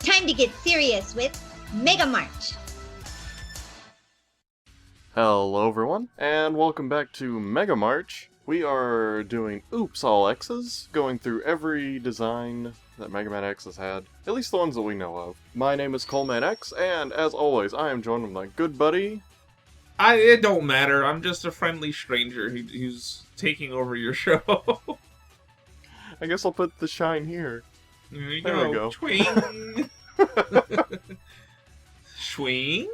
Time to get serious with Mega March. Hello everyone, and welcome back to Mega March. We are doing Oops All X's, going through every design that Mega Man X has had, at least the ones that we know of. My name is Coleman X, and as always, I am joined with my good buddy... It don't matter, I'm just a friendly stranger who's taking over your show. I guess I'll put the shine here. There you There we go. Swing. Swing?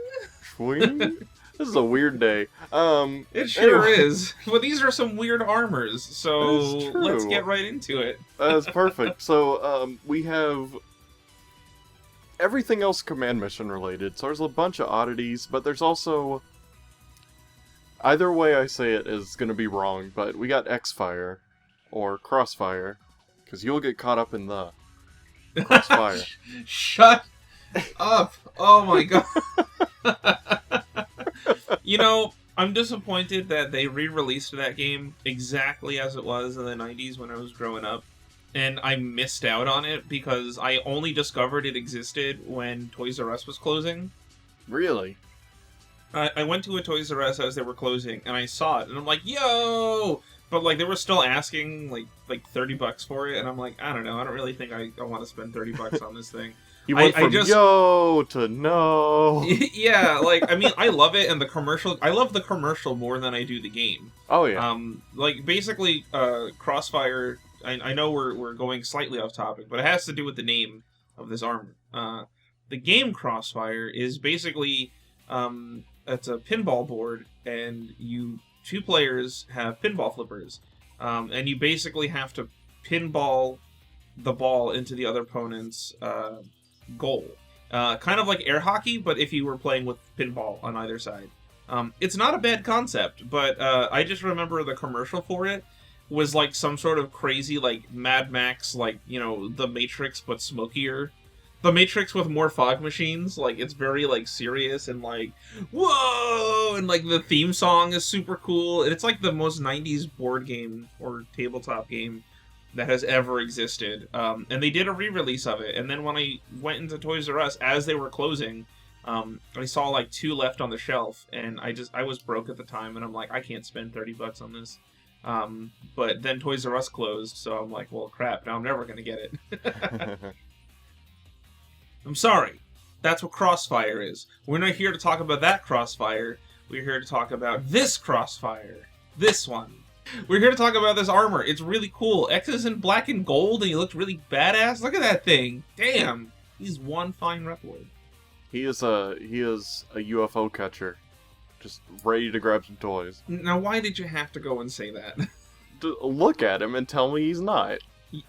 Swing? This is a weird day. It sure anyway. is. Well, these are some weird armors, so That's true. let's get right into it. That's perfect. So, we have everything else command mission related. So there's a bunch of oddities, but there's also... Either way I say it is going to be wrong, but we got X-FIIIIIIIIRRRRREEEEEE, or Crossfire, because you'll get caught up in the Crossfire. Shut up! Oh my god. You know, I'm disappointed that they re-released that game exactly as it was in the 90s when I was growing up. And I missed out on it because I only discovered it existed when Toys R Us was closing. Really? I went to a Toys R Us as they were closing, and I saw it, and I'm like, yo! But, like, they were still asking, like $30 for it, and I'm like, I don't know, I don't really think I want to spend $30 on this thing. You went from yo to no. Yeah, like, I mean, I love it, and I love the commercial more than I do the game. Oh, yeah. Like, basically, Crossfire, I know we're going slightly off topic, but it has to do with the name of this armor. The game Crossfire is basically, it's a pinball board, and two players have pinball flippers, and you basically have to pinball the ball into the other opponent's goal. Kind of like air hockey, but if you were playing with pinball on either side. It's not a bad concept, but I just remember the commercial for it was like some sort of crazy, like, Mad Max, like, you know, The Matrix, but smokier. The Matrix with more fog machines. Like, it's very, like, serious and, like, whoa! And, like, the theme song is super cool. And it's, like, the most 90s board game or tabletop game that has ever existed. And they did a re-release of it. And then when I went into Toys R Us, as they were closing, I saw, like, 2 left on the shelf. And I was broke at the time, and I'm like, I can't spend $30 on this. But then Toys R Us closed, so I'm like, well, crap, now I'm never gonna get it. I'm sorry. That's what Crossfire is. We're not here to talk about that Crossfire. We're here to talk about this Crossfire. This one. We're here to talk about this armor. It's really cool. X is in black and gold, and he looks really badass. Look at that thing. Damn. He's one fine Reploid. He is a UFO catcher. Just ready to grab some toys. Now, why did you have to go and say that? Look at him and tell me he's not.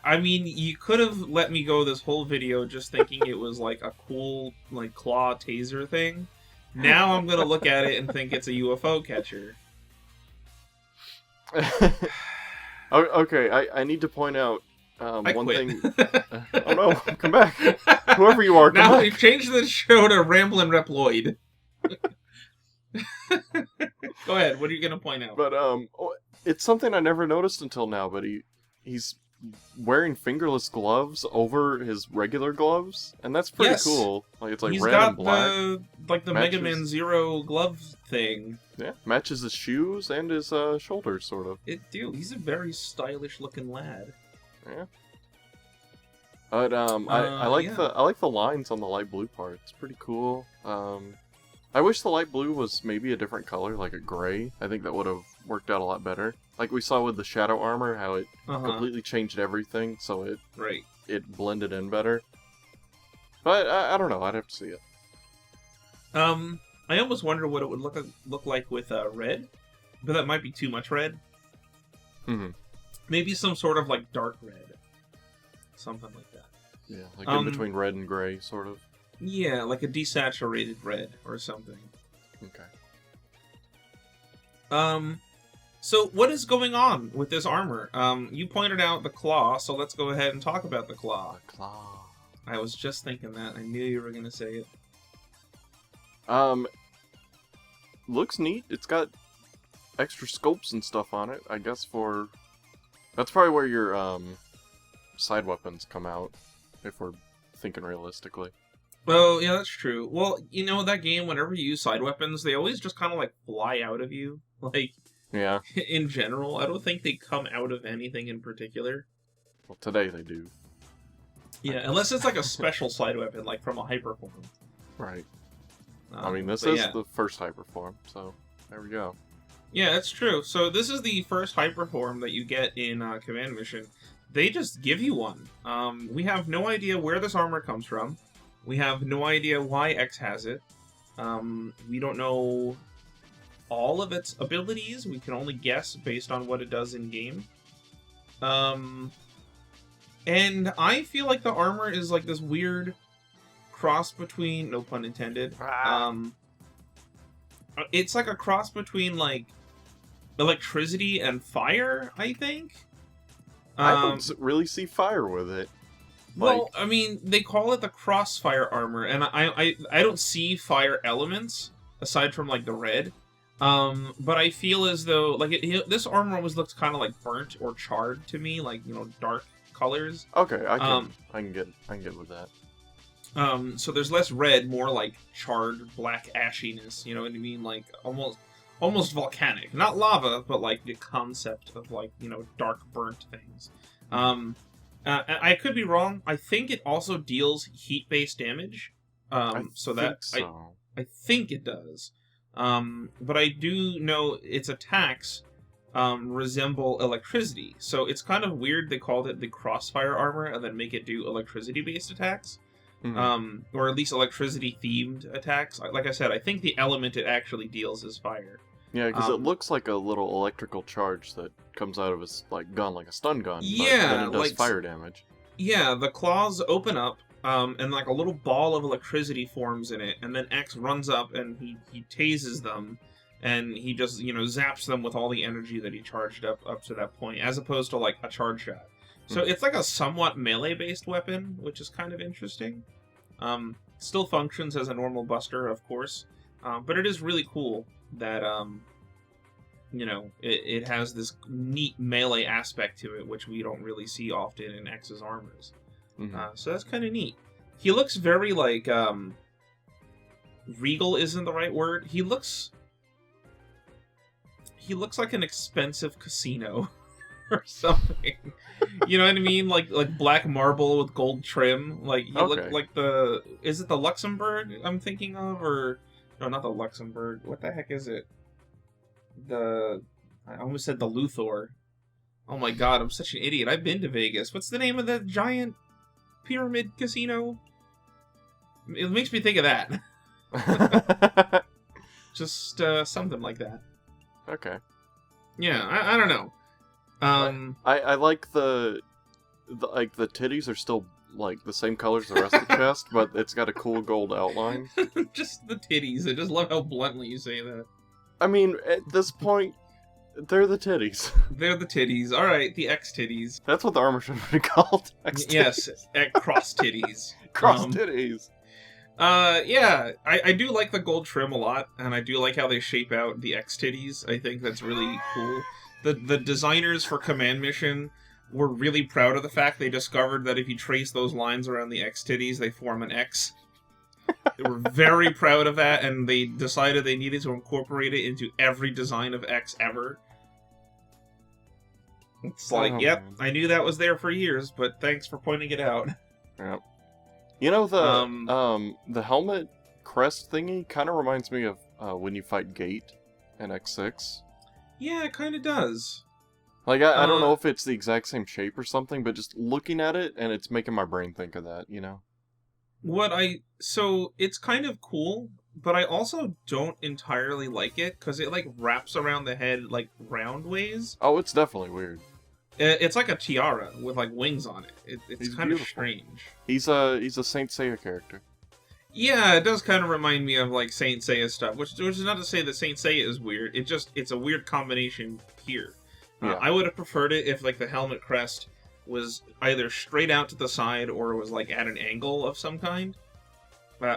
I mean, you could have let me go this whole video just thinking it was, like, a cool, like, claw taser thing. Now I'm gonna look at it and think it's a UFO catcher. Okay, I need to point out one quit. thing. Oh no, come back. Whoever you are, come now back. we've changed the show to Ramblin' Reploid. Go ahead, what are you gonna point out? But it's something I never noticed until now, but he's wearing fingerless gloves over his regular gloves, and that's pretty cool. Like, it's like He's red got and black. the Mega Man Zero glove thing. Yeah, matches his shoes and his shoulders, sort of. Dude, he's a very stylish looking lad. Yeah. But I like the lines on the light blue part. It's pretty cool. I wish the light blue was maybe a different color, like a gray. I think that would have worked out a lot better. Like we saw with the Shadow Armor, how it completely changed everything, so it blended in better. But I don't know, I'd have to see it. I almost wonder what it would look like with red, but that might be too much red. Mm-hmm. Maybe some sort of, like, dark red. Something like that. Yeah, like in between red and gray, sort of. Yeah, like a desaturated red or something. Okay. So what is going on with this armor? You pointed out the claw, so let's go ahead and talk about the claw. The claw. I was just thinking that. I knew you were going to say it. Looks neat. It's got extra scopes and stuff on it, I guess for... That's probably where your, side weapons come out, if we're thinking realistically. Oh, yeah, that's true. Well, you know, that game, whenever you use side weapons, they always just kind of, like, fly out of you. Like, Yeah. in general, I don't think they come out of anything in particular. Well, today they do. Yeah, unless it's, like, a special side weapon, like, from a hyper form. Right. I mean, this but is yeah. the first hyper form, so there we go. Yeah, that's true. So this is the first hyper form that you get in Command Mission. They just give you one. We have no idea where this armor comes from. We have no idea why X has it. We don't know all of its abilities. We can only guess based on what it does in game. And I feel like the armor is like this weird cross between, no pun intended. It's like a cross between like electricity and fire, I think. I don't really see fire with it. Well, I mean, they call it the crossfire armor, and I don't see fire elements aside from like the red. But I feel as though like this armor always looks kind of like burnt or charred to me, like, you know, dark colors. Okay, I can get with that. So there's less red, more like charred black ashiness. You know what I mean? Like almost volcanic, not lava, but like the concept of like, you know, dark burnt things. I could be wrong. I think it also deals heat-based damage. I think it does. But I do know its attacks resemble electricity. So it's kind of weird they called it the crossfire armor and then make it do electricity-based attacks. Mm-hmm. Or at least electricity-themed attacks. Like I said, I think the element it actually deals is fire. Yeah, because it looks like a little electrical charge that comes out of his like gun, like a stun gun. Yeah, but then it does like fire damage. Yeah, the claws open up, and like a little ball of electricity forms in it, and then X runs up and he tases them, and he just, you know, zaps them with all the energy that he charged up to that point, as opposed to like a charge shot. So it's like a somewhat melee-based weapon, which is kind of interesting. Still functions as a normal buster, of course, but it is really cool that you know, it has this neat melee aspect to it, which we don't really see often in X's armors. Mm-hmm. So that's kind of neat. He looks very like regal isn't the right word. He looks like an expensive casino or something. You know what I mean? Like black marble with gold trim. Like he looked like is it the Luxembourg I'm thinking of, or no, not the Luxembourg. What the heck is it? I almost said the Luthor. Oh my god, I'm such an idiot. I've been to Vegas. What's the name of the giant pyramid casino? It makes me think of that. Just something like that. Okay. Yeah, I don't know. I like the titties are still like the same colors as the rest of the chest, but it's got a cool gold outline. Just the titties. I just love how bluntly you say that. I mean, at this point, they're the titties. They're the titties. All right, the X titties. That's what the armor should be called. X titties. Yes, cross titties. Cross titties. Yeah, I do like the gold trim a lot, and I do like how they shape out the X titties. I think that's really cool. The designers for Command Mission were really proud of the fact they discovered that if you trace those lines around the X titties, they form an X. They were very proud of that, and they decided they needed to incorporate it into every design of X ever. It's like, yep, man. I knew that was there for years, but thanks for pointing it out. Yep. You know, the helmet crest thingy kind of reminds me of when you fight Gate in X6. Yeah, it kind of does. Like, I don't know if it's the exact same shape or something, but just looking at it, and it's making my brain think of that, you know? So it's kind of cool, but I also don't entirely like it, because it, like, wraps around the head, like, round ways. Oh, it's definitely weird. It's like a tiara with, like, wings on it. It's kind of strange. He's a Saint Seiya character. Yeah, it does kind of remind me of, like, Saint Seiya stuff, which is not to say that Saint Seiya is weird, it's a weird combination here. Yeah. I would have preferred it if, like, the helmet crest was either straight out to the side or was like at an angle of some kind,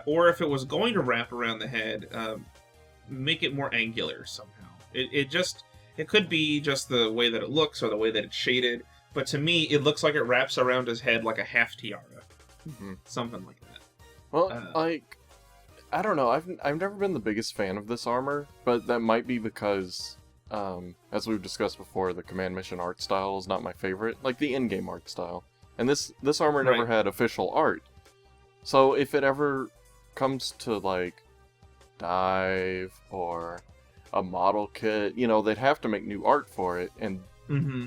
or if it was going to wrap around the head, make it more angular somehow. It could be just the way that it looks or the way that it's shaded, but to me it looks like it wraps around his head like a half tiara, something like that. Well, like, I don't know. I've never been the biggest fan of this armor, but that might be because, as we've discussed before, the command mission art style is not my favorite, like the in-game art style. And this armor never had official art. So if it ever comes to like dive or a model kit, you know, they'd have to make new art for it, and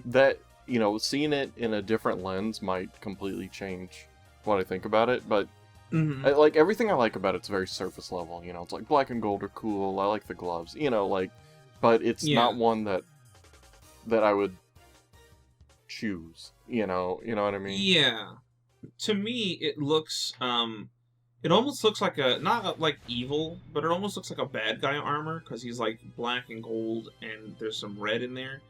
that, you know, seeing it in a different lens might completely change what I think about it. But like everything I like about it's very surface level. You know, it's like black and gold are cool. I like the gloves. You know, like, but it's not one that I would choose. You know what I mean? Yeah. To me, it looks it almost looks like not like evil, but it almost looks like a bad guy armor because he's like black and gold and there's some red in there.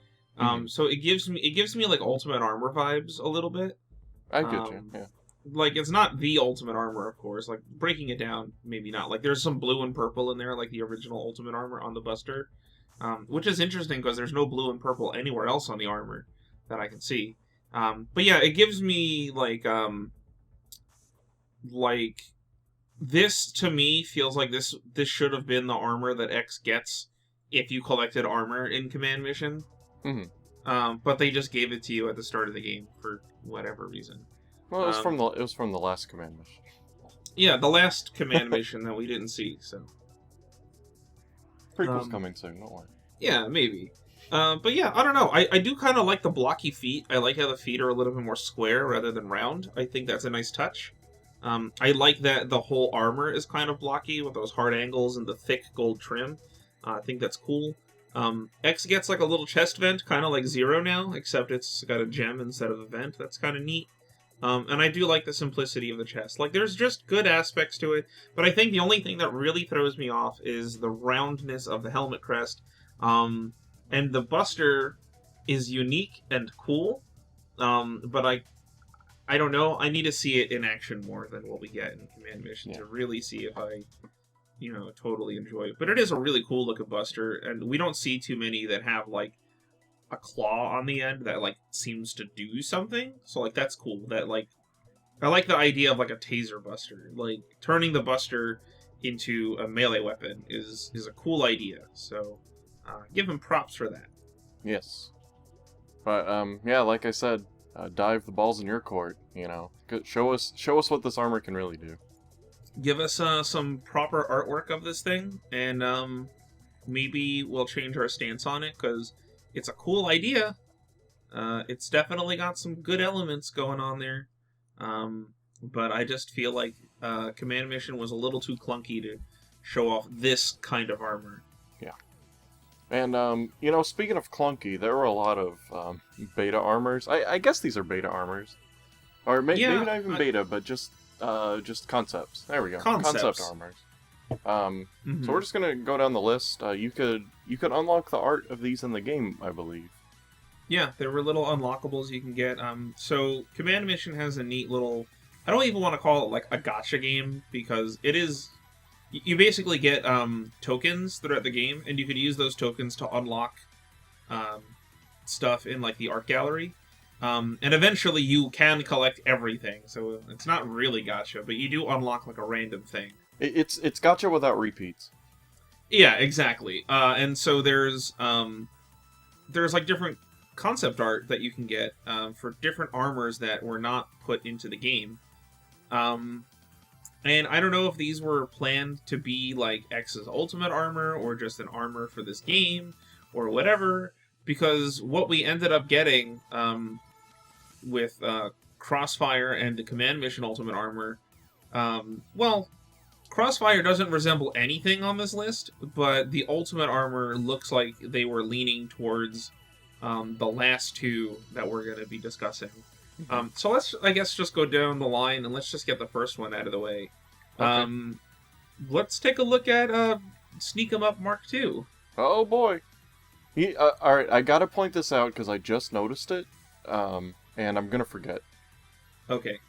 So it gives me like Ultimate Armor vibes a little bit. I get you. Yeah. Like, it's not the Ultimate Armor, of course. Like, breaking it down, maybe not. Like, there's some blue and purple in there, like the original Ultimate Armor on the Buster. Which is interesting, because there's no blue and purple anywhere else on the armor that I can see. But yeah, it gives me, like, this, to me, feels like this should have been the armor that X gets if you collected armor in Command Mission. But they just gave it to you at the start of the game for whatever reason. Well, it was from the last command mission. Yeah, the last command mission that we didn't see. So prequel's coming soon. Don't worry. Yeah, maybe. But yeah, I don't know. I do kind of like the blocky feet. I like how the feet are a little bit more square rather than round. I think that's a nice touch. I like that the whole armor is kind of blocky with those hard angles and the thick gold trim. I think that's cool. X gets like a little chest vent, kind of like Zero now, except it's got a gem instead of a vent. That's kind of neat. And I do like the simplicity of the chest. Like, there's just good aspects to it, but I think the only thing that really throws me off is the roundness of the helmet crest. And the Buster is unique and cool, but I don't know. I need to see it in action more than what we get in Command Mission to really see if I, you know, totally enjoy it. But it is a really cool looking Buster, and we don't see too many that have, like, a claw on the end that, like, seems to do something. So, like, that's cool. That, like, I like the idea of, like, a taser Buster. Like, turning the Buster into a melee weapon is a cool idea. So, give him props for that. Yes. But, yeah, like I said, dive the balls in your court, you know. Show us what this armor can really do. Give us some proper artwork of this thing, and maybe we'll change our stance on it, because it's a cool idea. It's definitely got some good elements going on there. But I just feel like Command Mission was a little too clunky to show off this kind of armor. Yeah. And, you know, speaking of clunky, there were a lot of beta armors. I guess these are beta armors. Or maybe not even beta, but just concepts. There we go. Concept armors. So we're just gonna go down the list. You could unlock the art of these in the game, I believe. Yeah, there were little unlockables you can get. So Command Mission has a neat little, I don't even want to call it like a gacha game, because it is, you basically get tokens throughout the game, and you could use those tokens to unlock stuff in like the art gallery. And eventually you can collect everything, so it's not really gacha, but you do unlock like a random thing. It's gacha without repeats. Yeah, exactly. And so there's like different concept art that you can get for different armors that were not put into the game. And I don't know if these were planned to be like X's ultimate armor or just an armor for this game or whatever, because what we ended up getting with Crossfire and the Command Mission ultimate armor, well, Crossfire doesn't resemble anything on this list, but the ultimate armor looks like they were leaning towards the last two that we're going to be discussing. So let's, I guess, just go down the line and let's just get the first one out of the way. Okay. Let's take a look at Sneak 'em Up Mark II. Oh boy. Alright, I gotta point this out because I just noticed it, and I'm gonna forget. Okay.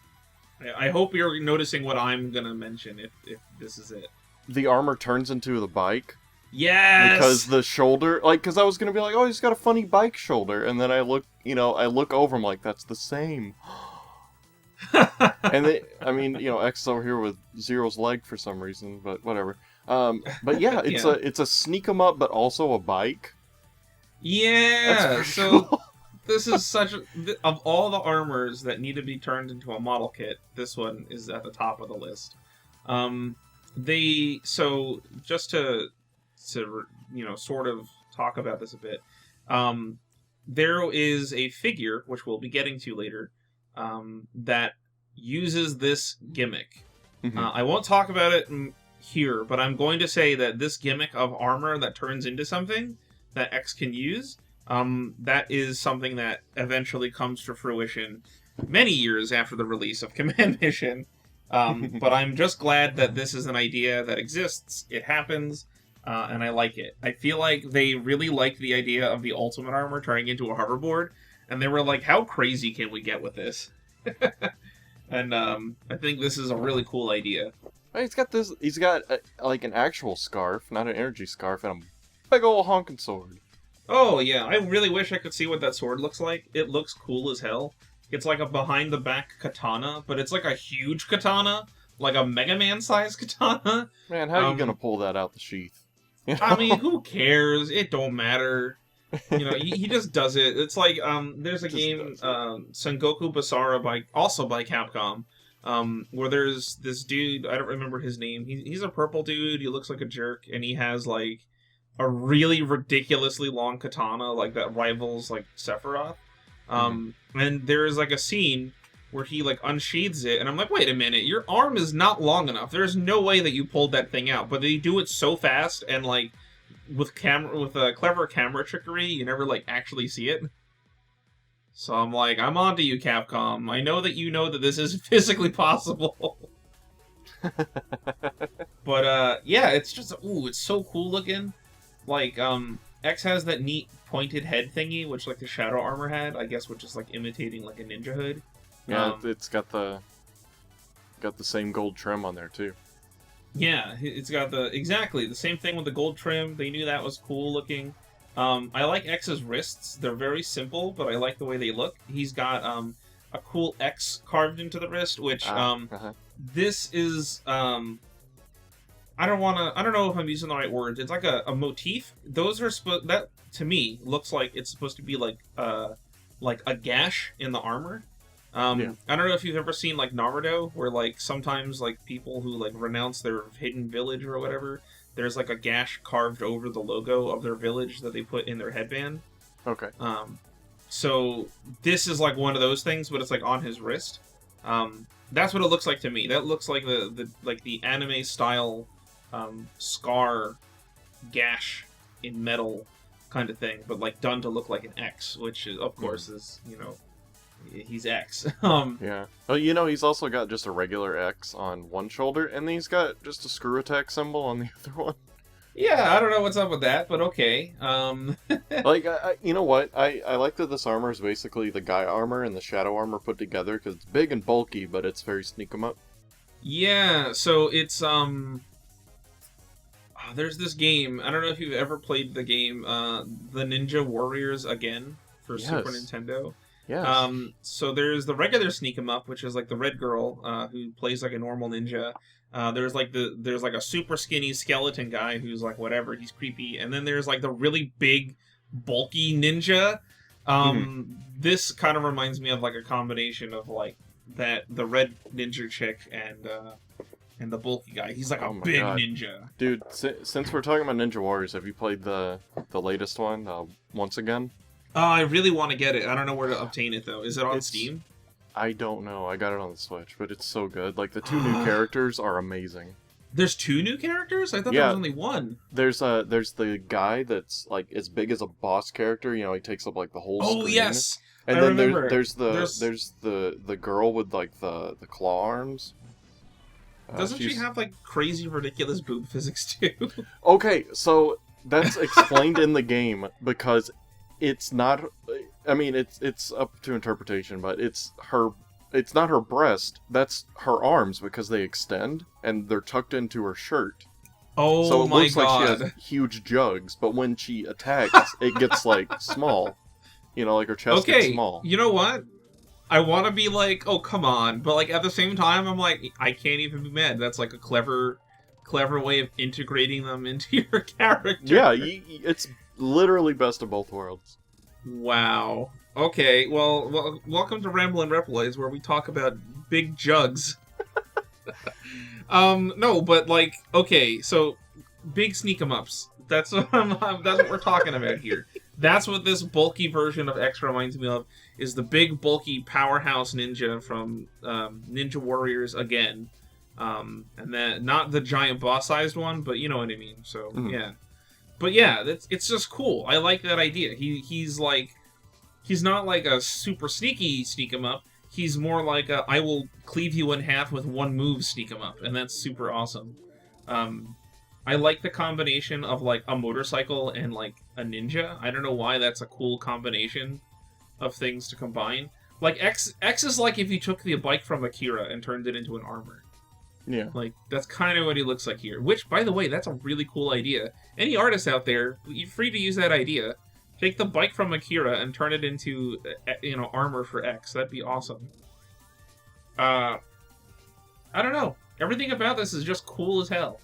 I hope you're noticing what I'm gonna mention, if this is it. The armor turns into the bike. Yes! Because the shoulder, like, because I was gonna be like, oh, he's got a funny bike shoulder, and then I look over, I'm like, that's the same. And I mean, X is over here with Zero's leg for some reason, but whatever. But yeah, it's a sneak 'em up, but also a bike. Yeah, That's so cool. this is of all the armors that need to be turned into a model kit, this one is at the top of the list. Just to sort of talk about this a bit. There is a figure, which we'll be getting to later, that uses this gimmick. Mm-hmm. I won't talk about it here, but I'm going to say that this gimmick of armor that turns into something that X can use, that is something that eventually comes to fruition many years after the release of Command Mission. But I'm just glad that this is an idea that exists. It happens. And I like it. I feel like they really liked the idea of the ultimate armor turning into a hoverboard, and they were like, how crazy can we get with this? And I think this is a really cool idea. He's got like an actual scarf, not an energy scarf, and a big ol' honking sword. Oh, yeah. I really wish I could see what that sword looks like. It looks cool as hell. It's like a behind-the-back katana, but it's like a huge katana, like a Mega Man-sized katana. Man, how are you gonna pull that out the sheath? I mean, who cares? It don't matter. He just does it. It's like there's a game, Sengoku Basara also by Capcom, where there's this dude. I don't remember his name. He's a purple dude. He looks like a jerk, and he has like a really ridiculously long katana, like that rivals like Sephiroth. And there's like a scene where he like unsheathes it, and I'm like, wait a minute, your arm is not long enough. There's no way that you pulled that thing out. But they do it so fast, and like with a clever camera trickery, you never like actually see it. So I'm like, I'm onto you, Capcom. I know that you know that this is physically possible. But yeah, it's just it's so cool looking. Like X has that neat pointed head thingy, which like the Shadow armor had, I guess, which is like imitating like a ninja hood. Yeah, it's got the same gold trim on there too. Yeah, it's got exactly the same thing with the gold trim. They knew that was cool looking. I like X's wrists. They're very simple, but I like the way they look. He's got a cool X carved into the wrist, which this is I don't know if I'm using the right words. It's like a motif. Those are that to me looks like it's supposed to be like a gash in the armor. I don't know if you've ever seen like Naruto, where like sometimes like people who like renounce their hidden village or whatever, there's like a gash carved over the logo of their village that they put in their headband. Okay. So this is like one of those things, but it's like on his wrist. That's what it looks like to me. That looks like the anime style scar gash in metal kind of thing, but like done to look like an X, which is, of course is he's X. Yeah. Well, he's also got just a regular X on one shoulder, and then he's got just a screw attack symbol on the other one. Yeah, I don't know what's up with that, but okay. Like, you know what? I like that this armor is basically the Guy armor and the Shadow armor put together, because it's big and bulky, but it's very sneak 'em up. Yeah, so it's, there's this game, I don't know if you've ever played the game, The Ninja Warriors Again, for Super Nintendo. Yeah. So there's the regular sneak 'em up, which is like the red girl who plays like a normal ninja. There's like a super skinny skeleton guy who's like whatever, he's creepy, and then there's like the really big, bulky ninja. This kind of reminds me of like a combination of like the red ninja chick and the bulky guy. He's like a big ninja. Dude, since we're talking about Ninja Warriors, have you played the latest one, Once Again? I really want to get it. I don't know where to obtain it, though. Is it on Steam? I don't know. I got it on the Switch, but it's so good. Like, the two new characters are amazing. There's two new characters? I thought there was only one. There's the guy that's, like, as big as a boss character. He takes up, like, the whole screen. Oh, yes! And then there's the girl with, like, the claw arms. Doesn't she have, like, crazy, ridiculous boob physics, too? Okay, so that's explained in the game, because it's not... I mean, it's up to interpretation, but it's not her breast, that's her arms, because they extend, and they're tucked into her shirt. Oh, so it looks my God. like she has huge jugs, but when she attacks, it gets, like, small. Like her chest gets small. You know what? I want to be like, oh, come on. But, like, at the same time, I'm like, I can't even be mad. That's, like, a clever way of integrating them into your character. Yeah, it's literally best of both worlds. Wow. Okay, well, welcome to Ramble and Reploids, where we talk about big jugs. No, but, like, okay, so, big sneak-em-ups. That's what we're talking about here. That's what this bulky version of X reminds me of, is the big, bulky powerhouse ninja from Ninja Warriors again. And then, not the giant boss-sized one, but you know what I mean. So, yeah. But yeah, it's just cool. I like that idea. He's not like a super sneaky sneak-em-up. He's more like a, I will cleave you in half with one move sneak-em-up, and that's super awesome. I like the combination of, like, a motorcycle and, like, a ninja. I don't know why that's a cool combination of things to combine. Like, X is like if you took the bike from Akira and turned it into an armor. Yeah. Like, that's kind of what he looks like here. Which, by the way, that's a really cool idea. Any artists out there, you're free to use that idea. Take the bike from Akira and turn it into, you know, armor for X. That'd be awesome. I don't know. Everything about this is just cool as hell.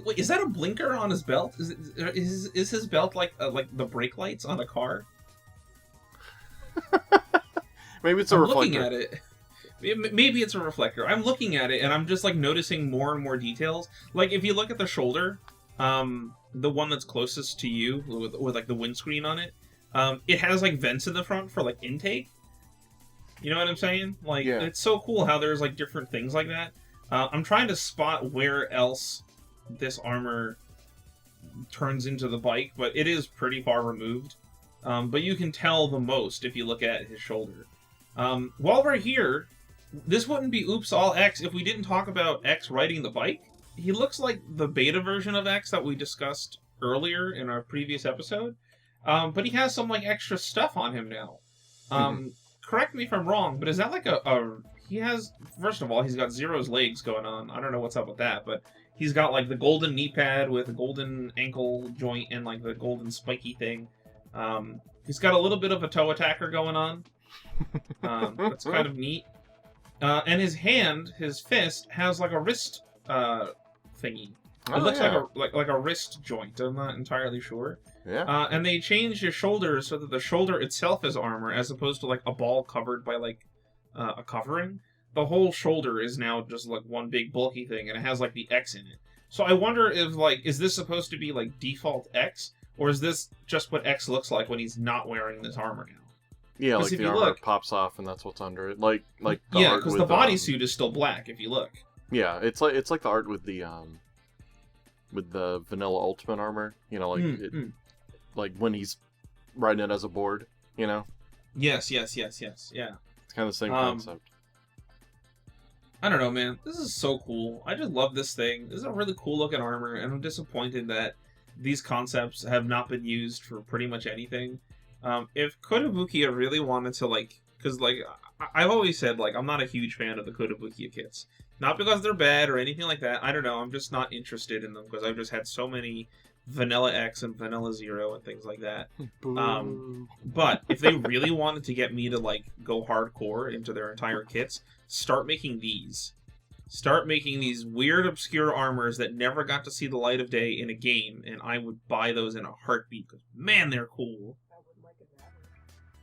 Wait, is that a blinker on his belt? Is his belt like the brake lights on a car? Maybe it's a reflector. I'm looking at it. Maybe it's a reflector. I'm looking at it, and I'm just, like, noticing more and more details. Like, if you look at the shoulder, the one that's closest to you, with like, the windscreen on it, it has, like, vents in the front for, like, intake. You know what I'm saying? Like, yeah. It's so cool how there's, like, different things like that. I'm trying to spot where else this armor turns into the bike, but it is pretty far removed. But you can tell the most if you look at his shoulder. While we're here, this wouldn't be Oops All X if we didn't talk about X riding the bike. He looks like the beta version of X that we discussed earlier in our previous episode. But he has some, like, extra stuff on him now. Correct me if I'm wrong, but is that like he has, first of all, he's got Zero's legs going on. I don't know what's up with that, but he's got, like, the golden knee pad with a golden ankle joint and, like, the golden spiky thing. He's got a little bit of a toe attacker going on. That's kind of neat. And his hand, his fist, has, like, a wrist thingy. It looks like a wrist joint. I'm not entirely sure. Yeah. And they changed his shoulder so that the shoulder itself is armor, as opposed to, like, a ball covered by, like, a covering. The whole shoulder is now just, like, one big bulky thing, and it has, like, the X in it. So I wonder if, like, is this supposed to be, like, default X, or is this just what X looks like when he's not wearing this armor now? Yeah, like the armor pops off and that's what's under it. Like yeah, because the bodysuit is still black if you look. Yeah, it's like the art with the vanilla ultimate armor. You know, like like when he's riding it as a board. You know. Yes. Yeah. It's kind of the same concept. I don't know, man. This is so cool. I just love this thing. This is a really cool looking armor, and I'm disappointed that these concepts have not been used for pretty much anything. If Kotobukiya really wanted to, like, because, like, I've always said, like, I'm not a huge fan of the Kotobukiya kits. Not because they're bad or anything like that. I don't know. I'm just not interested in them because I've just had so many Vanilla X and Vanilla Zero and things like that. But if they really wanted to get me to, like, go hardcore into their entire kits, start making these. Start making these weird, obscure armors that never got to see the light of day in a game, and I would buy those in a heartbeat because, man, they're cool.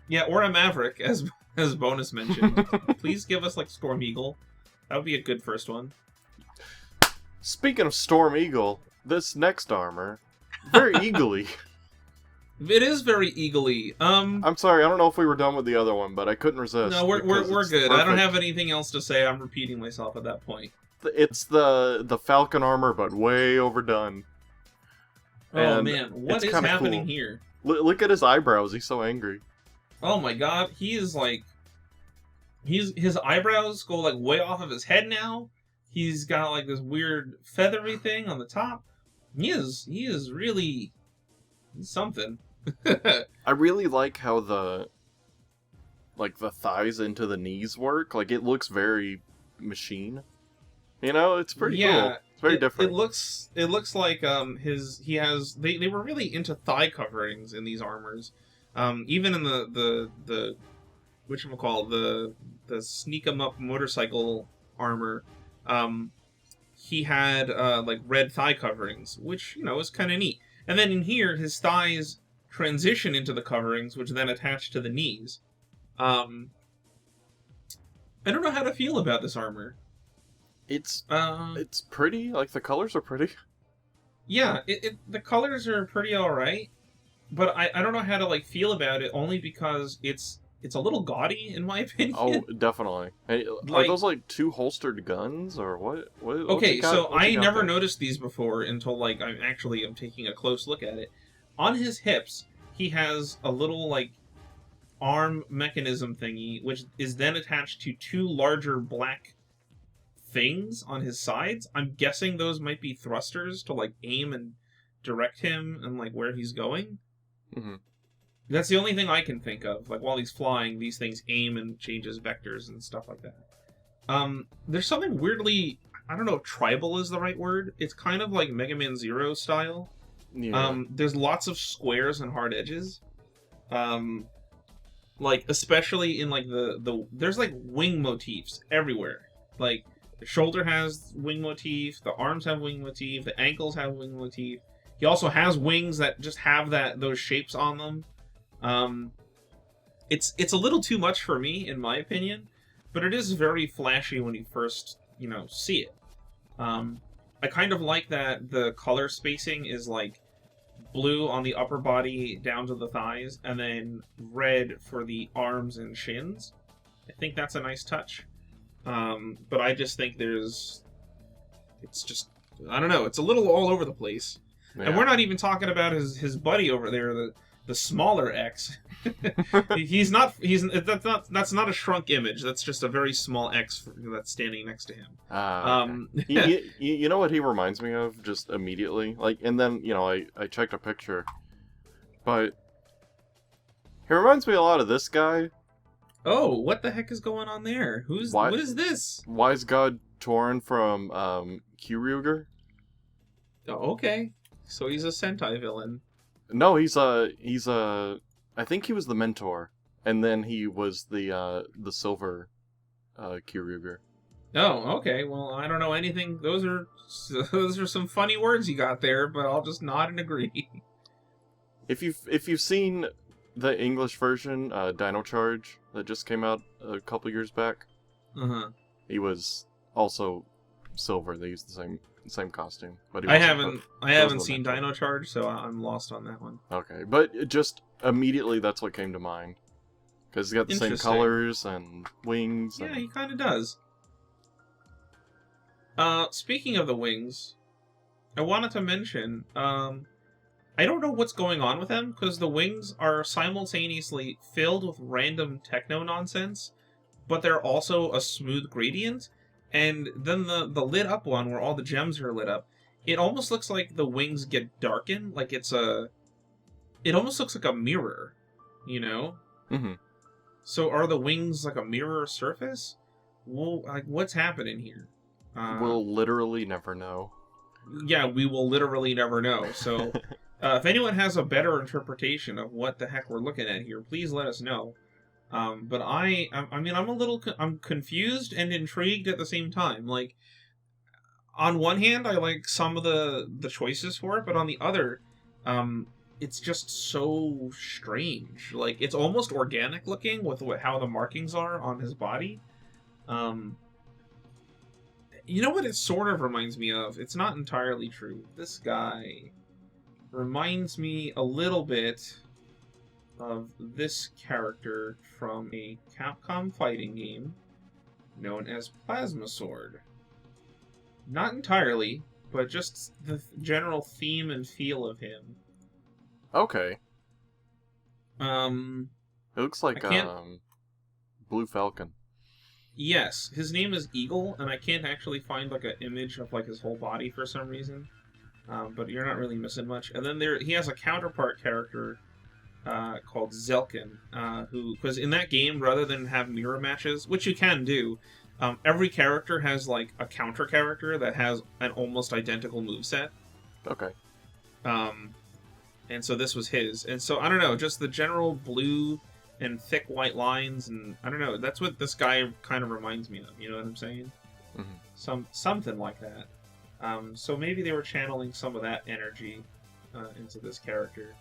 Yeah, or a Maverick, as Bonus mentioned. Please give us, like, Storm Eagle. That would be a good first one. Speaking of Storm Eagle, this next armor, very eagly. It is very eagly. I'm sorry, I don't know if we were done with the other one, but I couldn't resist. No, we're good. Perfect. I don't have anything else to say. I'm repeating myself at that point. It's the Falcon armor, but way overdone. Oh, and man, what is happening here? Look at his eyebrows. He's so angry. Oh my god, he is like... His eyebrows go, like, way off of his head now. He's got, like, this weird feathery thing on the top. He is really... He's something. I really like how the thighs into the knees work. Like, it looks very machine. You know, it's pretty cool. It's very different. It looks like they were really into thigh coverings in these armors. Even in the whatchamacallit, the sneak 'em up motorcycle armor, he had like red thigh coverings, which is kind of neat. And then in here, his thighs transition into the coverings, which then attach to the knees. I don't know how to feel about this armor. It's pretty. Like, the colors are pretty. Yeah, the colors are pretty alright, but I don't know how to like feel about it, only because it's a little gaudy in my opinion. Oh, definitely. Hey, are those like two holstered guns or what? Okay, so I never noticed these before until like I'm taking a close look at it. On his hips, he has a little like arm mechanism thingy, which is then attached to two larger black things on his sides. I'm guessing those might be thrusters to like aim and direct him and like where he's going. Mm-hmm. That's the only thing I can think of. Like while he's flying, these things aim and changes vectors and stuff like that. There's something weirdly, I don't know if tribal is the right word. It's kind of like Mega Man Zero style. Yeah. There's lots of squares and hard edges. Like especially in like there's like wing motifs everywhere. Like the shoulder has wing motif, the arms have wing motif, the ankles have wing motif. He also has wings that just have those shapes on them. It's a little too much for me, in my opinion, but it is very flashy when you first, see it. I kind of like that the color spacing is like blue on the upper body down to the thighs, and then red for the arms and shins. I think that's a nice touch. But I just think it's just, I don't know, it's a little all over the place. Yeah. And we're not even talking about his buddy over there, the smaller X. That's not a shrunk image. That's just a very small X that's standing next to him. Okay. You know what he reminds me of just immediately? Like, and then, I checked a picture, but he reminds me a lot of this guy. Oh, what the heck is going on there? What is this? Wise God Torin from Kyryuger? Oh, okay. So he's a Sentai villain. No, he's I think he was the mentor, and then he was the silver Kyryuger. Oh, okay. Well, I don't know anything. Those are some funny words you got there, but I'll just nod and agree. If you've seen the English version, Dino Charge, that just came out a couple years back, he was also silver. They used the same costume, but I haven't seen Dino Charge, so I'm lost on that one. Okay, but just immediately that's what came to mind, because he's got the same colors and wings. Yeah, he kind of does. Speaking of the wings, I wanted to mention, I don't know what's going on with them, because the wings are simultaneously filled with random techno nonsense, but they're also a smooth gradient. And then the lit up one, where all the gems are lit up, it almost looks like the wings get darkened, like it almost looks like a mirror, Mm-hmm. So are the wings like a mirror surface? Well, like, what's happening here? We'll literally never know. Yeah, we will literally never know. So, if anyone has a better interpretation of what the heck we're looking at here, please let us know. But I'm confused and intrigued at the same time. Like, on one hand, I like some of the choices for it, but on the other, it's just so strange. Like, it's almost organic looking with how the markings are on his body. You know what it sort of reminds me of? It's not entirely true. This guy reminds me a little bit of this character from a Capcom fighting game known as Plasma Sword. Not entirely, but just the general theme and feel of him. Okay. It looks like Blue Falcon. Yes, his name is Eagle, and I can't actually find like an image of like his whole body for some reason. But you're not really missing much. And then he has a counterpart character called Zelkin, because in that game, rather than have mirror matches, which you can do, every character has like a counter character that has an almost identical moveset. Okay. And so this was his. And so, I don't know, just the general blue and thick white lines, and I don't know. That's what this guy kind of reminds me of. You know what I'm saying? Something like that. So maybe they were channeling some of that energy into this character.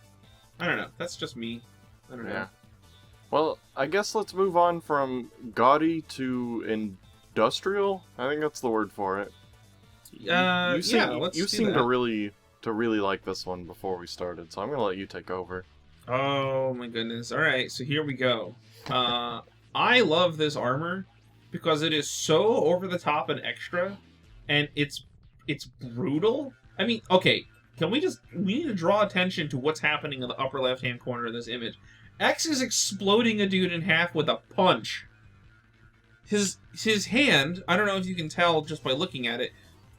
I don't know. That's just me. I don't know. Yeah. Well, I guess let's move on from gaudy to industrial. I think that's the word for it. You seem to really like this one before we started, so I'm gonna let you take over. Oh my goodness! All right, so here we go. I love this armor because it is so over the top and extra, and it's brutal. I mean, okay, we need to draw attention to what's happening in the upper left-hand corner of this image. X is exploding a dude in half with a punch. His hand, I don't know if you can tell just by looking at it,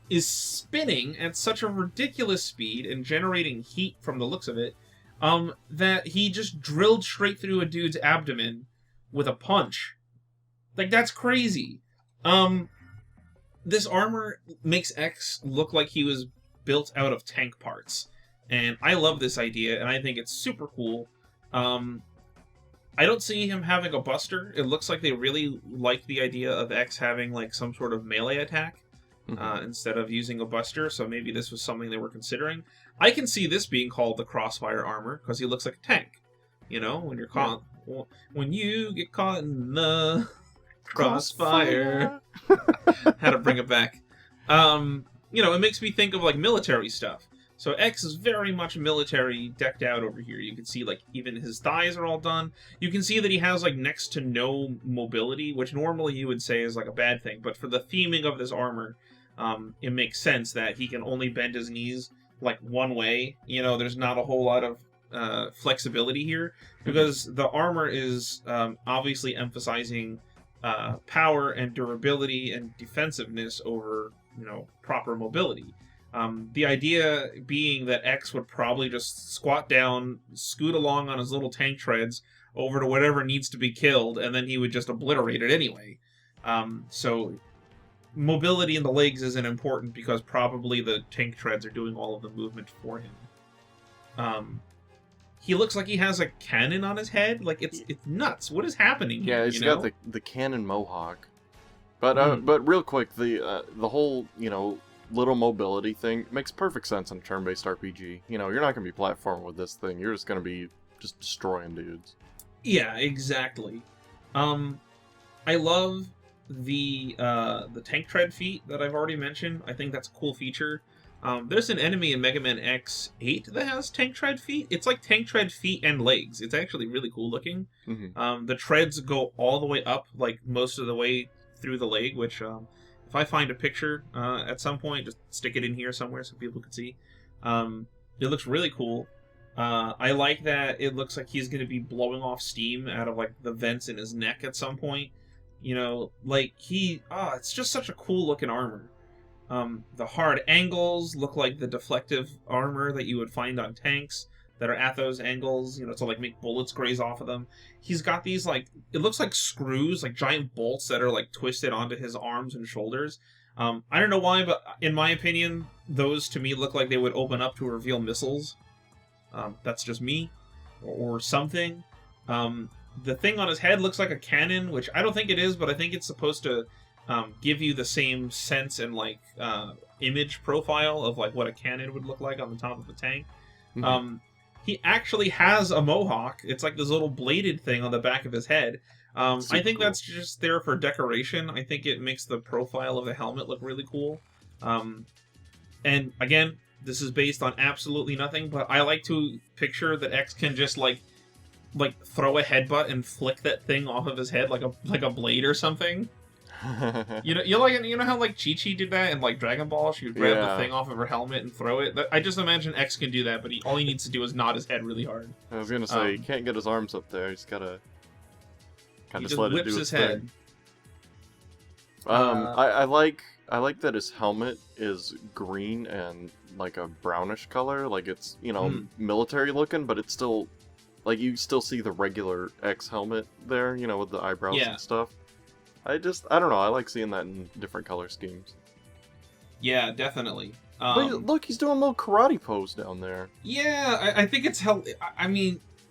is spinning at such a ridiculous speed and generating heat from the looks of it, that he just drilled straight through a dude's abdomen with a punch. Like, that's crazy. This armor makes X look like he was built out of tank parts. And I love this idea, and I think it's super cool. I don't see him having a buster. It looks like they really like the idea of X having, like, some sort of melee attack instead of using a buster, so maybe this was something they were considering. I can see this being called the Crossfire armor, because he looks like a tank. You know, when you're caught... Yeah. When you get caught in the crossfire... Had to bring it back. You know, it makes me think of, like, military stuff. So X is very much military decked out over here. You can see, like, even his thighs are all done. You can see that he has, like, next to no mobility, which normally you would say is, like, a bad thing. But for the theming of this armor, it makes sense that he can only bend his knees, like, one way. You know, there's not a whole lot of flexibility here, because the armor is obviously emphasizing power and durability and defensiveness over, you know, proper mobility. The idea being that X would probably just squat down, scoot along on his little tank treads over to whatever needs to be killed, and then he would just obliterate it anyway. So mobility in the legs isn't important because probably the tank treads are doing all of the movement for him. He looks like he has a cannon on his head. Like, it's nuts. What is happening here? Yeah, he's got the cannon mohawk. But real quick, the whole, you know, little mobility thing makes perfect sense in a turn-based RPG. You know, you're not going to be platforming with this thing. You're just going to be just destroying dudes. Yeah, exactly. I love the tank tread feat that I've already mentioned. I think that's a cool feature. There's an enemy in Mega Man X8 that has tank tread feet. It's like tank tread feet and legs. It's actually really cool looking. The treads go all the way up, like most of the way through the leg, which if I find a picture at some point, just stick it in here somewhere so people can see. It looks really cool. I like that it looks like he's going to be blowing off steam out of, like, the vents in his neck at some point. You know, like, it's just such a cool looking armor. The hard angles look like the deflective armor that you would find on tanks that are at those angles, you know, to, like, make bullets graze off of them. He's got these, like, it looks like screws, like giant bolts that are, like, twisted onto his arms and shoulders. I don't know why, but in my opinion, those to me look like they would open up to reveal missiles. That's just me. Or something. The thing on his head looks like a cannon, which I don't think it is, but I think it's supposed to give you the same sense and, like, image profile of, like, what a cannon would look like on the top of a tank. He actually has a mohawk. It's like this little bladed thing on the back of his head. I think that's just there for decoration. I think it makes the profile of the helmet look really cool. And again, this is based on absolutely nothing, but I like to picture that X can just like throw a headbutt and flick that thing off of his head like a blade or something. You know how, like, Chi-Chi did that in, like, Dragon Ball? She would grab the thing off of her helmet and throw it. I just imagine X can do that, but all he needs to do is nod his head really hard. I was gonna say, he can't get his arms up there. He's gotta kind of just let it do his head. I like that his helmet is green and, like, a brownish color. Like, it's, you know, military looking, but it's still, like, you still see the regular X helmet there, you know, with the eyebrows and stuff. I don't know, I like seeing that in different color schemes. Yeah, definitely. Look, he's doing a little karate pose down there. Yeah, I think it's I mean,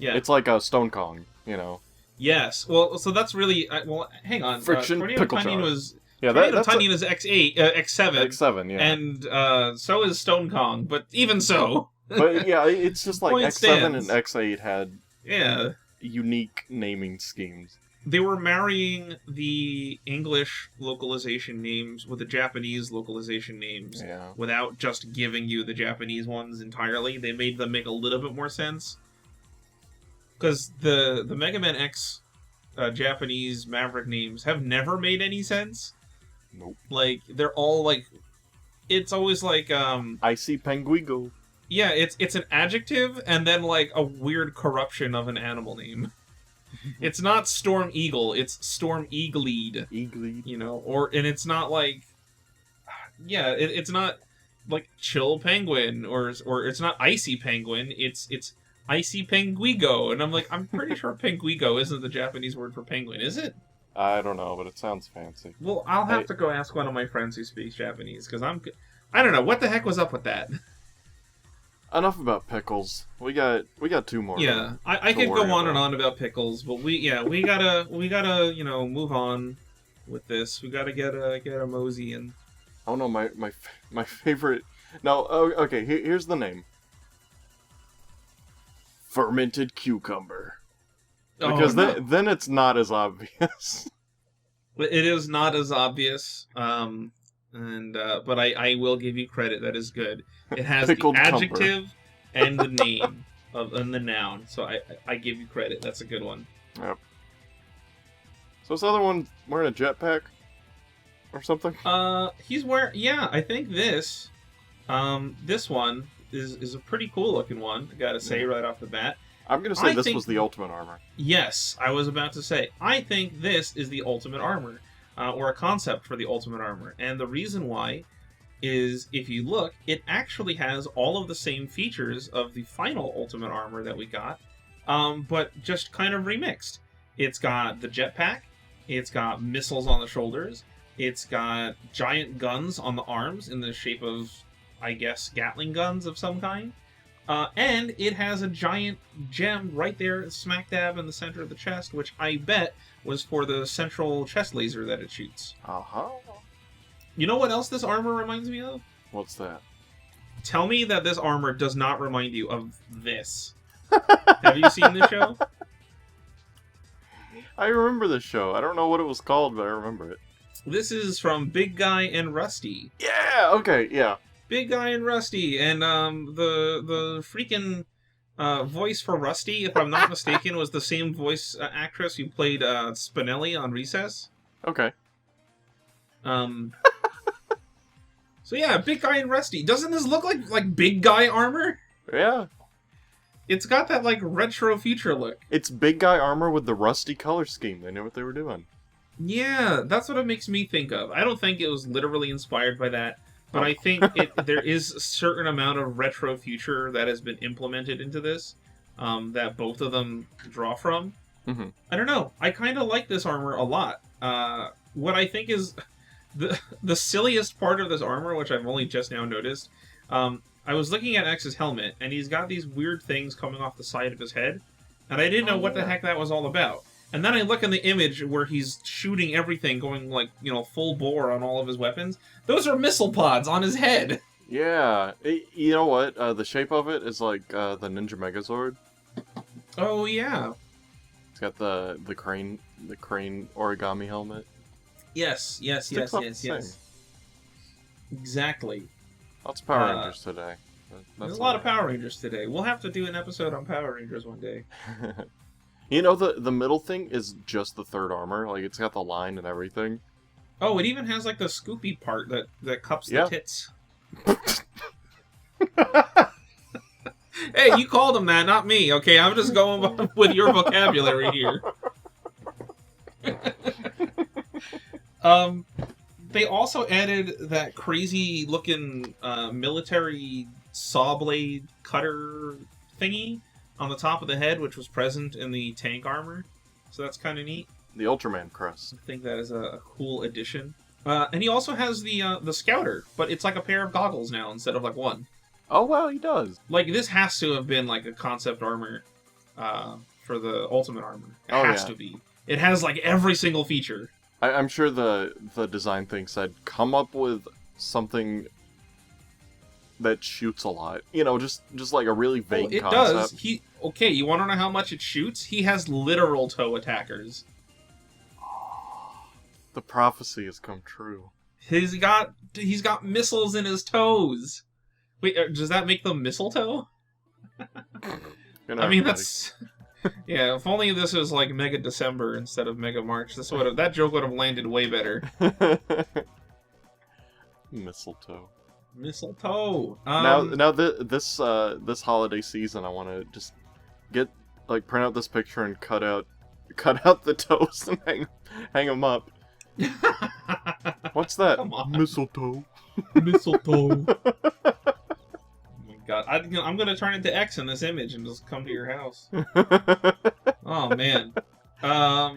It's like a Stone Kong, you know. Yes. Well, so that's really well. Hang on. Friction Tornado pickle Tunyon jar. was Yeah, Tornado Tunyon is X8, X7, X7, yeah. and so is Stone Kong. But even so, But yeah, it's just like Point X7 stands. and X8 had yeah, unique naming schemes. they were marrying the English localization names with the Japanese localization names Yeah. without just giving you the Japanese ones entirely. They made them make a little bit more sense. Because the Mega Man X Japanese Maverick names have never made any sense. Nope. Like, they're all like... It's always like, Icy Penguigo. yeah, it's an adjective and then like a weird corruption of an animal name. It's not Storm Eagle, it's Storm Eagleed. Eagly. You know, and it's not like... Yeah, it's not like Chill Penguin, or it's not Icy Penguin, it's Icy Penguigo, and I'm like, I'm pretty sure Penguigo isn't the Japanese word for penguin, is it? I don't know, but it sounds fancy. Well, I'll have to go ask one of my friends who speaks Japanese, because I don't know, what the heck was up with that? Enough about pickles. We got 2 more. Yeah, I could go on and on about pickles, but we gotta move on with this. We gotta get a mosey in. Oh no, my favorite. No, okay. Here's the name. Fermented cucumber. Because then it's not as obvious. It is not as obvious. But I will give you credit. That is good. It has Pickled the adjective and the name and the noun. So I give you credit. That's a good one. Yep. So this other one wearing a jetpack or something? He's wearing. Yeah, I think this one is a pretty cool looking one. I gotta say right off the bat. I'm gonna say this was the ultimate armor. Yes, I was about to say. I think this is the ultimate armor. Or a concept for the ultimate armor. And the reason why is, if you look, it actually has all of the same features of the final ultimate armor that we got, but just kind of remixed. It's got the jetpack, it's got missiles on the shoulders, it's got giant guns on the arms in the shape of, I guess, Gatling guns of some kind, and it has a giant gem right there smack dab in the center of the chest, which I bet was for the central chest laser that it shoots. Uh-huh. You know what else this armor reminds me of? What's that? Tell me that this armor does not remind you of this. Have you seen the show? I remember this show. I don't know what it was called, but I remember it. This is from Big Guy and Rusty. Yeah, okay, yeah. Big Guy and Rusty, and the freaking voice for Rusty, if I'm not mistaken, was the same voice actress who played Spinelli on Recess. Okay. So yeah, Big Guy and Rusty. Doesn't this look like Big Guy armor? Yeah. It's got that like retro future look. It's Big Guy armor with the rusty color scheme. They knew what they were doing. Yeah, that's what it makes me think of. I don't think it was literally inspired by that, but I think there is a certain amount of retro future that has been implemented into this that both of them draw from. Mm-hmm. I don't know. I kind of like this armor a lot. What I think is the silliest part of this armor, which I've only just now noticed, I was looking at X's helmet, and he's got these weird things coming off the side of his head, and I didn't know what the heck that was all about. And then I look in the image where he's shooting everything, going like, full bore on all of his weapons. Those are missile pods on his head. Yeah. You know what? The shape of it is like the Ninja Megazord. Oh, yeah. It's got the crane origami helmet. Yes. Exactly. Lots of Power Rangers today. There's a lot of Power Rangers today. We'll have to do an episode on Power Rangers one day. You know, the middle thing is just the third armor. Like, it's got the line and everything. Oh, it even has, like, the scoopy part that cups the tits. Hey, you called him that, not me, okay? I'm just going with your vocabulary here. They also added that crazy-looking military saw blade cutter thingy on the top of the head, which was present in the tank armor. So that's kind of neat. The Ultraman crest. I think that is a cool addition. And he also has the Scouter, but it's like a pair of goggles now instead of like one. Oh, wow, he does. Like, this has to have been like a concept armor for the Ultimate Armor. It has to be. It has like every single feature. I'm sure the design thing said, come up with something that shoots a lot. Just like a really vague concept. Does. Okay, you want to know how much it shoots? He has literal toe attackers. The prophecy has come true. He's got missiles in his toes. Wait, does that make them mistletoe? I mean, that's... Yeah, if only this was like Mega December instead of Mega March, that joke would have landed way better. Mistletoe. Mistletoe. Now this holiday season, I want to just print out this picture and cut out the toes and hang them up. What's that? Come on. Mistletoe. Mistletoe. God, I'm gonna turn into X in this image and just come to your house. Oh man. I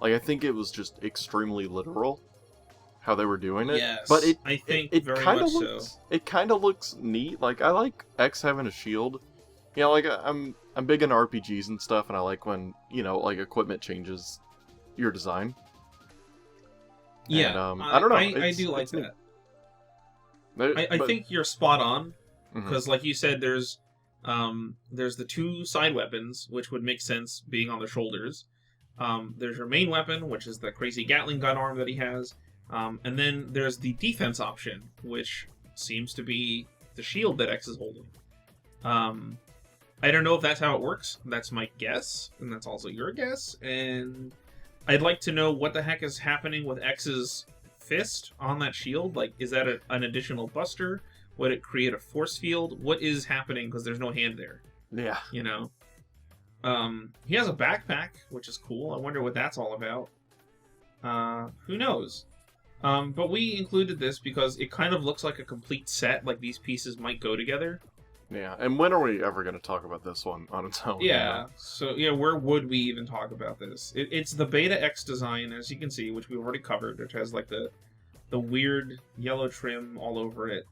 Like, I think it was just extremely literal how they were doing it. Yes, but I think it very kind much of looks so. it kind of looks neat. Like, I like X having a shield. You know, like I'm big into RPGs and stuff, and I like when, you know, like equipment changes your design. Yeah, and, I don't know. I do like that. I think you're spot on because, like you said, there's the two side weapons, which would make sense being on the shoulders. There's your main weapon, which is the crazy Gatling gun arm that he has, and then there's the defense option, which seems to be the shield that X is holding. I don't know if that's how it works. That's my guess, and that's also your guess. And I'd like to know what the heck is happening with X's fist on that shield. Like, is that an additional buster? Would it create a force field? What is happening? Because there's no hand there. Yeah. You know? He has a backpack, which is cool. I wonder what that's all about. Who knows? But we included this because it kind of looks like a complete set. Like, these pieces might go together. Yeah, and when are we ever going to talk about this one on its own? Yeah, you know? so yeah, where would we even talk about this? It's the Beta X design, as you can see, which we've already covered, which has like the weird yellow trim all over it.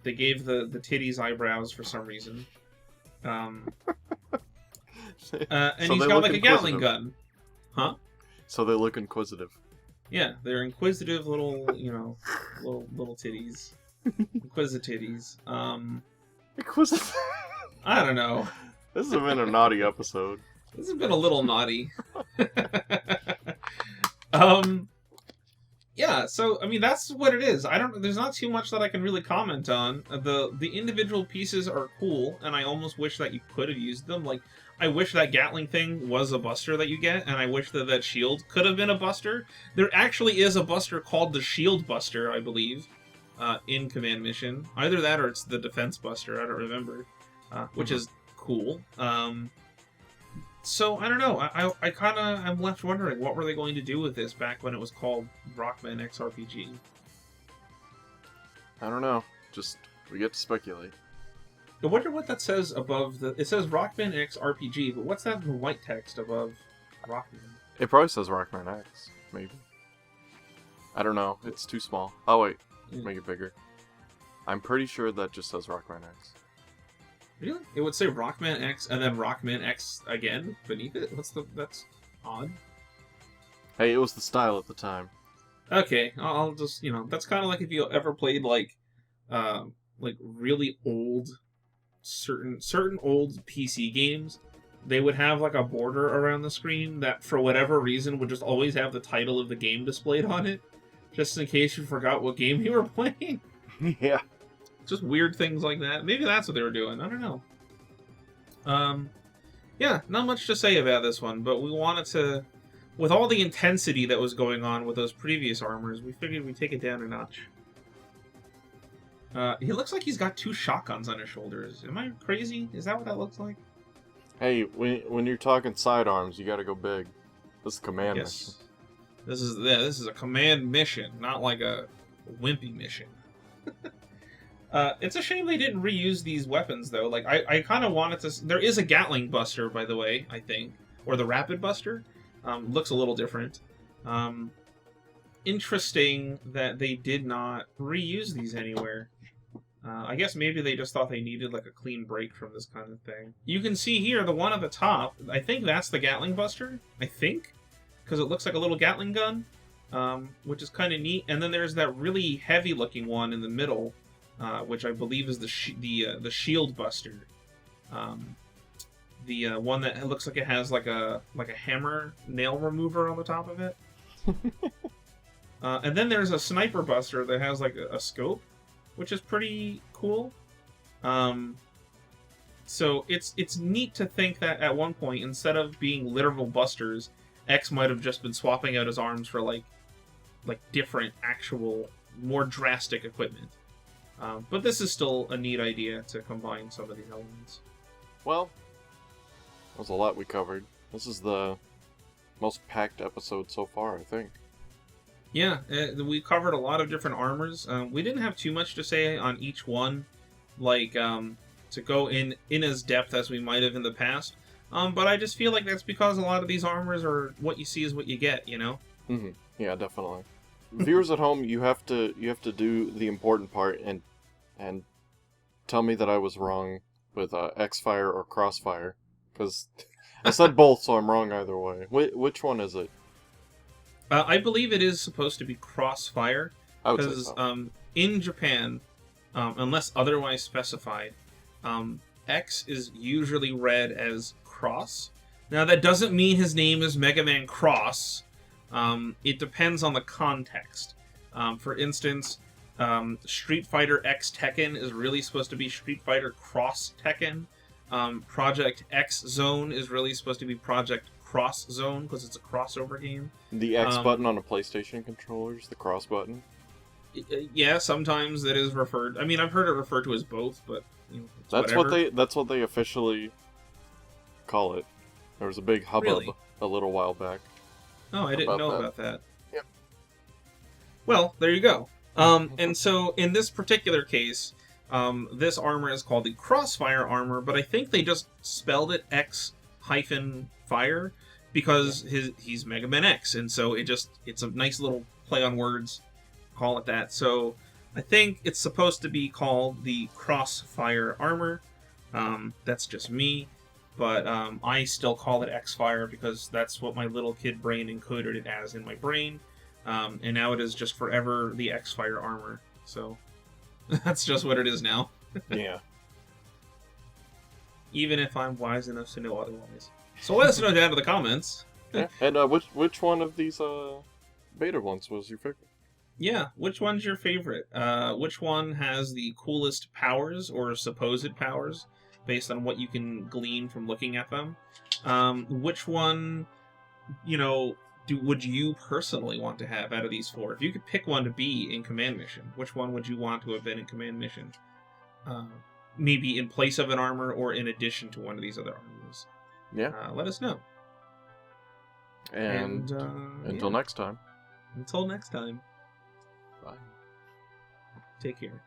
They gave the titties eyebrows for some reason. And So he's they got look like a Gatling inquisitive. gun. Huh? So they look inquisitive. Yeah, they're inquisitive little, you know, little titties. Inquisitive titties. Inquisitive? I don't know. This has been a naughty episode. This has been a little naughty. Yeah, so I mean that's what it is. There's not too much that I can really comment on. The individual pieces are cool, and I almost wish that you could have used them. Like, I wish that Gatling thing was a buster that you get, and I wish that shield could have been a buster. There actually is a buster called the Shield Buster, I believe, in Command Mission. Either that or it's the Defense Buster, I don't remember. Which is cool. So, I don't know. I kind of am left wondering, what were they going to do with this back when it was called Rockman X RPG? I don't know. Just, we get to speculate. I wonder what that says above the... It says Rockman X RPG, but what's that in white text above Rockman? It probably says Rockman X, maybe. I don't know. It's too small. Oh, wait. Make it bigger. I'm pretty sure that just says Rockman X. Really? It would say Rockman X and then Rockman X again beneath it? That's odd. Hey, it was the style at the time. Okay, I'll just, you know, that's kind of like if you ever played like really old, certain old PC games, they would have like a border around the screen that for whatever reason would just always have the title of the game displayed on it, just in case you forgot what game you were playing. Yeah. Just weird things like that. Maybe that's what they were doing. I don't know. Yeah, not much to say about this one, but we wanted to, with all the intensity that was going on with those previous armors, we figured we'd take it down a notch. He looks like he's got two shotguns on his shoulders. Am I crazy? Is that what that looks like? Hey, when you're talking sidearms, you gotta go big. This is command mission. This is a command mission, not like a wimpy mission. It's a shame they didn't reuse these weapons, though. Like, I kind of wanted to... There is a Gatling Buster, by the way, I think. Or the Rapid Buster. Looks a little different. Interesting that they did not reuse these anywhere. I guess maybe they just thought they needed, like, a clean break from this kind of thing. You can see here, the one at the top, I think that's the Gatling Buster. I think. Because it looks like a little Gatling gun. Which is kind of neat. And then there's that really heavy-looking one in the middle. Which I believe is the Shield Buster, the one that looks like it has like a hammer nail remover on the top of it. And then there's a Sniper Buster that has like a scope, which is pretty cool. So it's neat to think that at one point, instead of being literal busters, X might have just been swapping out his arms for like different, actual, more drastic equipment. But this is still a neat idea to combine some of these elements. Well, that was a lot we covered. This is the most packed episode so far, I think. Yeah, we covered a lot of different armors. We didn't have too much to say on each one, like to go in as depth as we might have in the past. But I just feel like that's because a lot of these armors are what you see is what you get, you know? Mm-hmm. Yeah, definitely. Viewers at home, you have to do the important part and tell me that I was wrong with X-FIIIIIIIRRRRREEEEEE or Crossfire, because I said both, so I'm wrong either way. Which one is it? I believe it is supposed to be Crossfire, I would say because so. in Japan, unless otherwise specified, X is usually read as Cross. Now, that doesn't mean his name is Mega Man Cross. It depends on the context. For instance, Street Fighter X Tekken is really supposed to be Street Fighter Cross Tekken. Project X Zone is really supposed to be Project Cross Zone because it's a crossover game. The X button on a PlayStation controller is the cross button. Yeah, sometimes that is referred. I mean, I've heard it referred to as both, but you know, That's whatever. that's what they officially call it. There was a big hubbub Really? a little while back. Oh, I didn't about know that. about that. Yep. Well, there you go. And so in this particular case, this armor is called the Crossfire armor, but I think they just spelled it X-Fire because he's Mega Man X, and so it's a nice little play on words. Call it that. So I think it's supposed to be called the Crossfire armor. That's just me. But I still call it X-Fire because that's what my little kid brain encoded it as in my brain. And now it is just forever the X-Fire armor. So that's just what it is now. Yeah. Even if I'm wise enough to know otherwise. So let us know down in the comments. Yeah. And which one of these beta ones was your favorite? Yeah, which one's your favorite? Which one has the coolest powers or supposed powers based on what you can glean from looking at them? Which one, would you personally want to have out of these four? If you could pick one to be in Command Mission, which one would you want to have been in Command Mission? Maybe in place of an armor or in addition to one of these other armors. Yeah. Let us know. And until next time. Until next time. Bye. Take care.